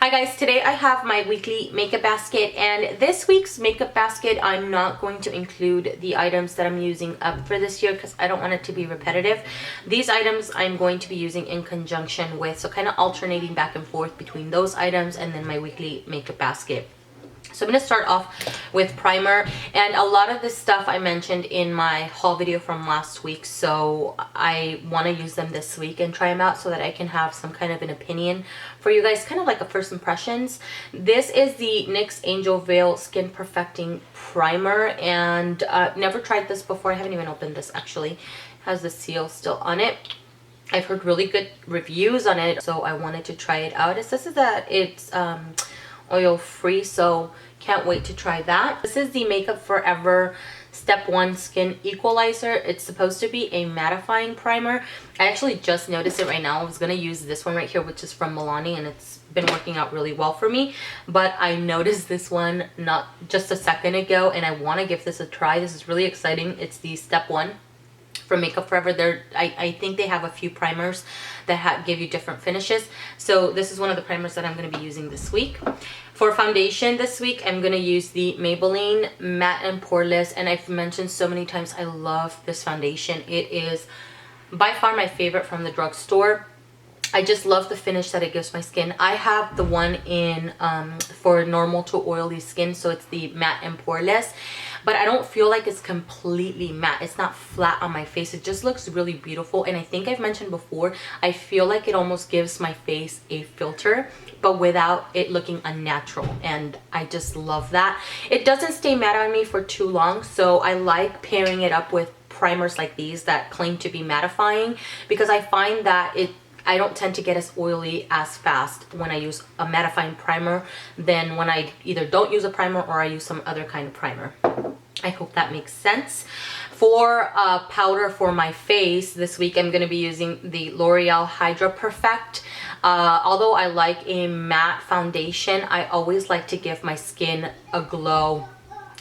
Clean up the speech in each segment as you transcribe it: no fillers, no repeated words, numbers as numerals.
Hi guys, today I have my weekly makeup basket, and this week's makeup basket I'm not going to include the items that I'm using up for this year because I don't want it to be repetitive. These items I'm going to be using in conjunction with, so kind of alternating back and forth between those items and then my weekly makeup basket. So I'm going to start off with primer, and a lot of this stuff I mentioned in my haul video from last week, so I want to use them this week and try them out so that I can have some kind of an opinion for you guys, kind of like a first impressions. This is the NYX Angel Veil Skin Perfecting Primer, and never tried this before. I haven't even opened this actually. It has the seal still on it. I've heard really good reviews on it, so I wanted to try it out. It says that it's oil free, so can't wait to try that. This is the Makeup Forever Step 1 Skin Equalizer. It's supposed to be a mattifying primer. I actually just noticed it right now. I was gonna use this one right here, which is from Milani, and it's been working out really well for me, but I noticed this one not just a second ago, and I want to give this a try. This is really exciting. It's the Step 1 from Makeup Forever. I think they have a few primers that give you different finishes. So this is one of the primers that I'm going to be using this week. For foundation this week, I'm going to use the Maybelline Matte and Poreless. And I've mentioned so many times I love this foundation. It is by far my favorite from the drugstore. I just love the finish that it gives my skin. I have the one in for normal to oily skin, so it's the Matte and Poreless, but I don't feel like it's completely matte. It's not flat on my face. It just looks really beautiful, and I think I've mentioned before, I feel like it almost gives my face a filter, but without it looking unnatural, and I just love that. It doesn't stay matte on me for too long, so I like pairing it up with primers like these that claim to be mattifying, because I find that I don't tend to get as oily as fast when I use a mattifying primer than when I either don't use a primer or I use some other kind of primer. I hope that makes sense. For powder for my face this week, I'm going to be using the L'Oreal Hydra Perfect. Although I like a matte foundation, I always like to give my skin a glow,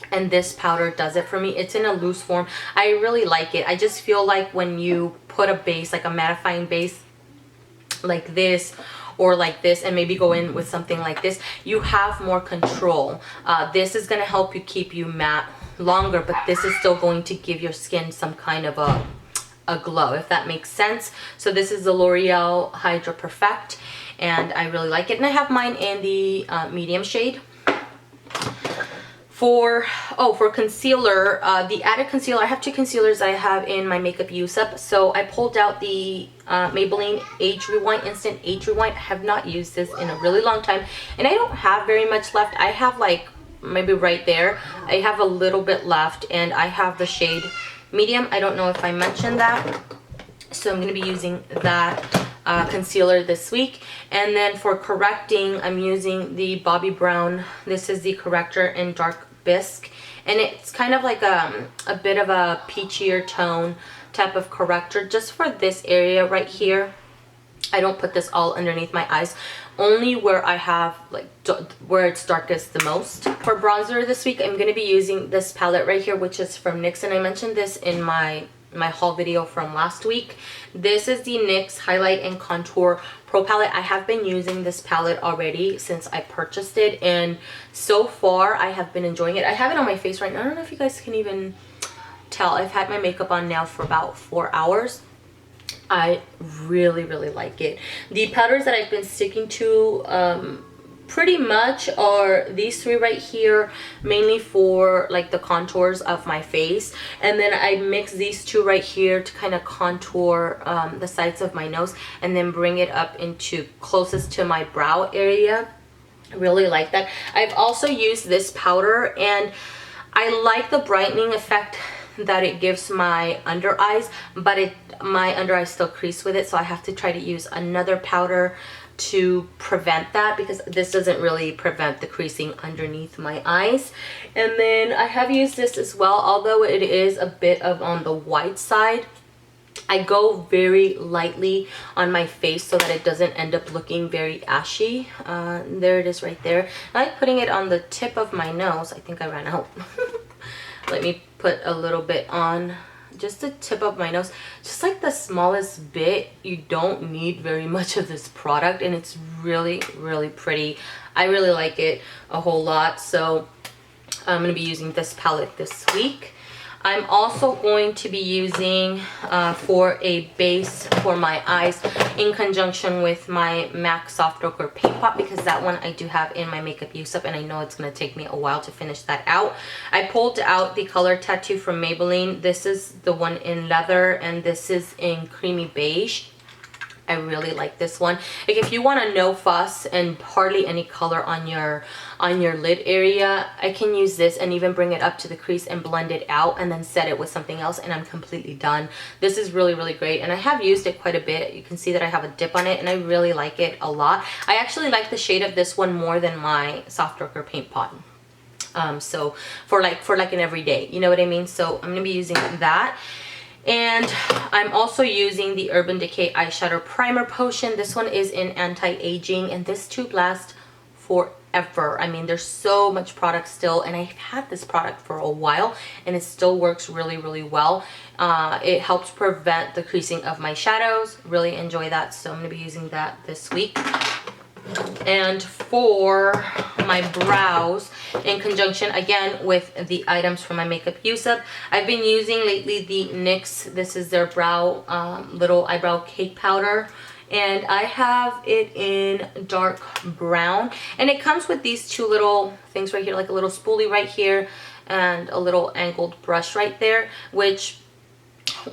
and this powder does it for me. It's in a loose form. I really like it. I just feel like when you put a base, like a mattifying base like this or like this, and maybe go in with something like this, you have more control. This is going to help you keep you matte longer, but this is still going to give your skin some kind of a glow, if that makes sense. So this is the L'Oreal Hydra Perfect, and I really like it, and I have mine in the medium shade. For concealer, the added concealer, I have two concealers I have in my makeup use up. So I pulled out the Maybelline Age Rewind Instant Age Rewind. I have not used this in a really long time, and I don't have very much left. I have like maybe right there. I have a little bit left, and I have the shade medium. I don't know if I mentioned that. So I'm going to be using that concealer this week. And then for correcting, I'm using the Bobbi Brown. This is the corrector in Dark Bisque, and it's kind of like a bit of a peachier tone type of corrector just for this area right here. I don't put this all underneath my eyes, only where I have like where it's darkest the most. For bronzer this week, I'm going to be using this palette right here, which is from NYX, and I mentioned this in my haul video from last week. This is the NYX Highlight and Contour Pro Palette. I have been using this palette already since I purchased it, and so far I have been enjoying it. I have it on my face right now. I don't know if you guys can even tell. I've had my makeup on now for about 4 hours. I really like it. The powders that I've been sticking to pretty much are these three right here, mainly for like the contours of my face, and then I mix these two right here to kind of contour the sides of my nose, and then bring it up into closest to my brow area. I really like that. I've also used this powder, and I like the brightening effect that it gives my under eyes, but my under eyes still crease with it, so I have to try to use another powder to prevent that, because this doesn't really prevent the creasing underneath my eyes. And then I have used this as well, although it is a bit of on the white side. I go very lightly on my face so that it doesn't end up looking very ashy. There it is right there. I like putting it on the tip of my nose. I think I ran out. Let me put a little bit on just the tip of my nose, just like the smallest bit. You don't need very much of this product, and it's really, really pretty. I really like it a whole lot, so I'm going to be using this palette this week. I'm also going to be using for a base for my eyes in conjunction with my MAC Soft Ochre Paint Pot, because that one I do have in my Makeup Use Up, and I know it's going to take me a while to finish that out. I pulled out the Color Tattoo from Maybelline. This is the one in leather, and this is in creamy beige. I really like this one. Like, if you want a no fuss and hardly any color on your lid area, I can use this and even bring it up to the crease and blend it out and then set it with something else, and I'm completely done. This is really, really great, and I have used it quite a bit. You can see that I have a dip on it, and I really like it a lot. I actually like the shade of this one more than my Soft Ochre Paint Pot. So for like an everyday, you know what I mean? So I'm gonna be using that. And I'm also using the Urban Decay Eyeshadow Primer Potion. This one is in Anti-Aging, and this tube lasts forever. I mean, there's so much product still, and I've had this product for a while, and it still works really, really well. It helps prevent the creasing of my shadows. Really enjoy that, so I'm going to be using that this week. And for my brows, in conjunction again with the items from my Makeup Use Up, I've been using lately the NYX. This is their brow little eyebrow cake powder, and I have it in dark brown, and it comes with these two little things right here, like a little spoolie right here and a little angled brush right there, which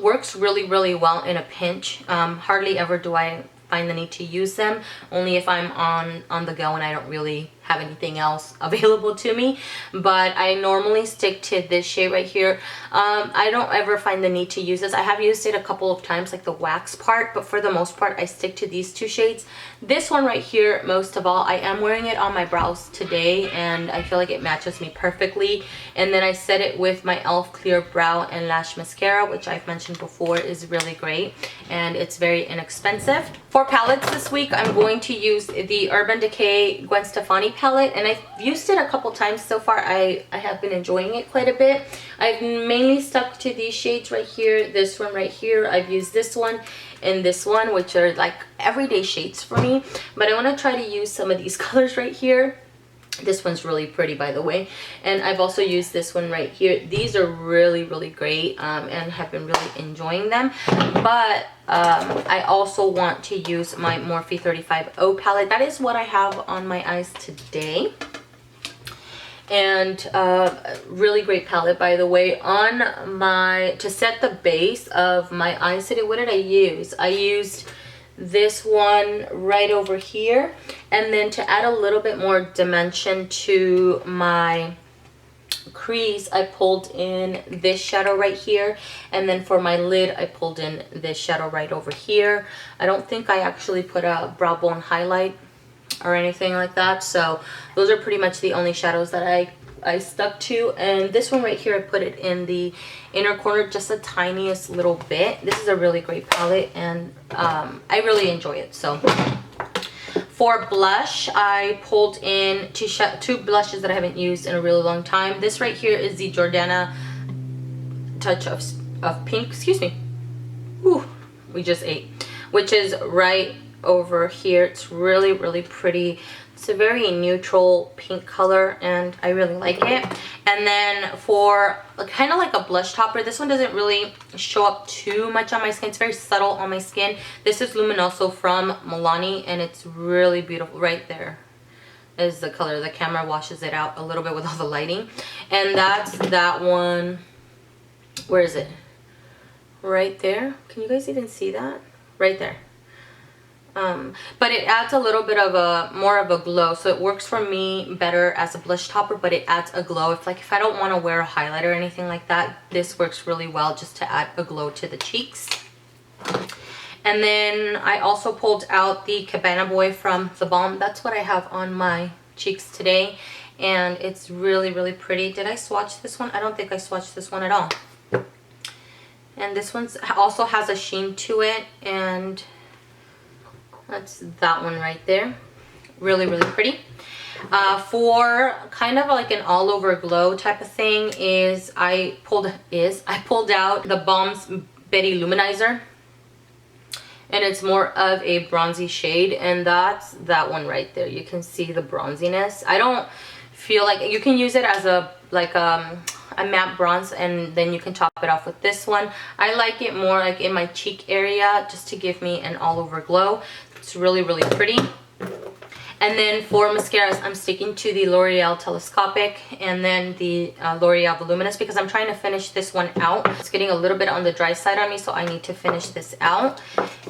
works really, really well in a pinch. Hardly ever do I find the need to use them, only if I'm on the go and I don't really have anything else available to me. But I normally stick to this shade right here. I don't ever find the need to use this. I have used it a couple of times, like the wax part, but for the most part I stick to these two shades. This one right here, most of all, I am wearing it on my brows today, and I feel like it matches me perfectly. And then I set it with my e.l.f. Clear Brow and Lash Mascara, which I've mentioned before is really great, and it's very inexpensive. For palettes this week, I'm going to use the Urban Decay Gwen Stefani palette, and I've used it a couple times so far. I have been enjoying it quite a bit. I've mainly stuck to these shades right here, this one right here. I've used this one and this one, which are like everyday shades for me, but I want to try to use some of these colors right here. This one's really pretty, by the way, and I've also used this one right here. These are really, really great, and have been really enjoying them. But I also want to use my Morphe 35O palette. That is what I have on my eyes today, and really great palette, by the way. To set the base of my eyes today, what did I use? I used this one right over here, and then to add a little bit more dimension to my crease, I pulled in this shadow right here, and then for my lid I pulled in this shadow right over here. I don't think I actually put a brow bone highlight or anything like that, so those are pretty much the only shadows that I stuck to. And this one right here, I put it in the inner corner just the tiniest little bit. This is a really great palette, and I really enjoy it. So for blush, I pulled in two blushes that I haven't used in a really long time. This right here is the Jordana Touch of Pink, excuse me. Ooh, we just ate. Which is right over here. It's really, really pretty. It's a very neutral pink color, and I really like it. And then for kind of like a blush topper, this one doesn't really show up too much on my skin. It's very subtle on my skin. This is Luminoso from Milani, and it's really beautiful. Right there is the color. The camera washes it out a little bit with all the lighting. And that's that one. Where is it? Right there. Can you guys even see that? Right there. But it adds a little bit of more of a glow, so it works for me better as a blush topper, but it adds a glow. If I don't want to wear a highlight or anything like that, this works really well just to add a glow to the cheeks. And then I also pulled out the Cabana Boy from The Balm. That's what I have on my cheeks today, and it's really, really pretty. Did I swatch this one? I don't think I swatched this one at all. And this one also has a sheen to it, and that's that one right there. Really, really pretty. For kind of like an all over glow type of thing I pulled out the Balm's Betty Luminizer, and it's more of a bronzy shade, and that's that one right there. You can see the bronziness. I don't feel like you can use it as a matte bronze, and then you can top it off with this one. I like it more like in my cheek area just to give me an all over glow. It's really, really pretty. And then for mascaras, I'm sticking to the L'Oreal Telescopic and then the L'Oreal Voluminous, because I'm trying to finish this one out. It's getting a little bit on the dry side on me, so I need to finish this out.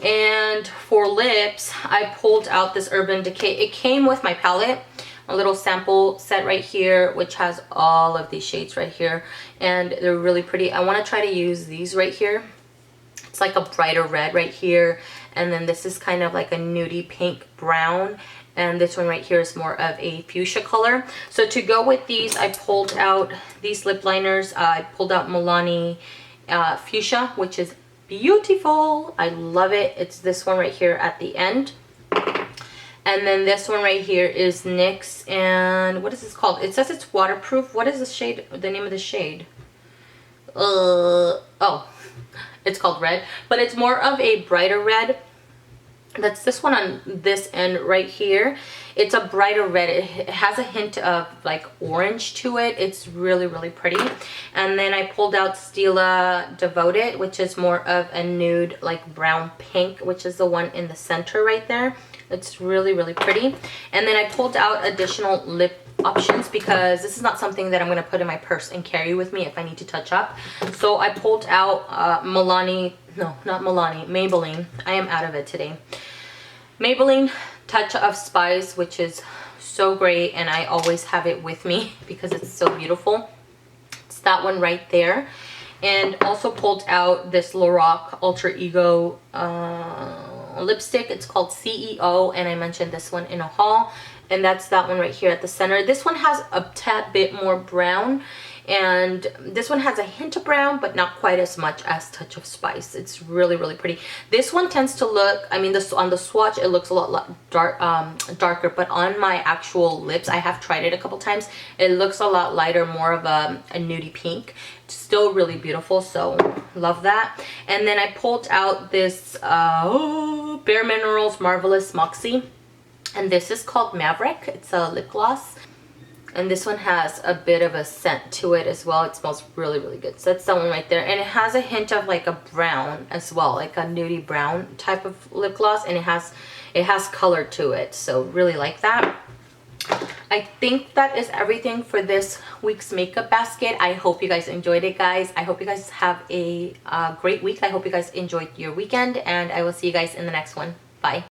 And for lips, I pulled out this Urban Decay. It came with my palette, a little sample set right here, which has all of these shades right here, and they're really pretty. I want to try to use these right here. It's like a brighter red right here, and then this is kind of like a nudie pink brown, and this one right here is more of a fuchsia color. So to go with these, I pulled out these lip liners. I pulled out Milani Fuchsia, which is beautiful. I love it. It's this one right here at the end. And then this one right here is NYX, and what is this called? It says it's waterproof. What is the shade, the name of the shade? Oh, it's called Red, but it's more of a brighter red. That's this one on this end right here. It's a brighter red. It has a hint of like orange to it. It's really, really pretty. And then I pulled out Stila Devoted, which is more of a nude like brown pink, which is the one in the center right there. It's really, really pretty. And then I pulled out additional lip options because this is not something that I'm going to put in my purse and carry with me if I need to touch up. So I pulled out Maybelline. I am out of it today. Maybelline Touch of Spice, which is so great, and I always have it with me because it's so beautiful. It's that one right there. And also pulled out this Lorac Ultra Ego lipstick. It's called CEO, and I mentioned this one in a haul, and that's that one right here at the center. This one has a tad bit more brown, and this one has a hint of brown, but not quite as much as Touch of Spice. It's really, really pretty. This one tends to look, I mean, this on the swatch it looks a lot darker, but on my actual lips, I have tried it a couple times, it looks a lot lighter, more of a nudie pink. Still really beautiful, so love that. And then I pulled out this Bare Minerals Marvelous Moxie, and this is called Maverick. It's a lip gloss, and this one has a bit of a scent to it as well. It smells really, really good. So that's that one right there, and it has a hint of like a brown as well, like a nudie brown type of lip gloss, and it has color to it, so really like that. I think that is everything for this week's makeup basket. I hope you guys enjoyed it, guys. I hope you guys have a great week. I hope you guys enjoyed your weekend, and I will see you guys in the next one. Bye.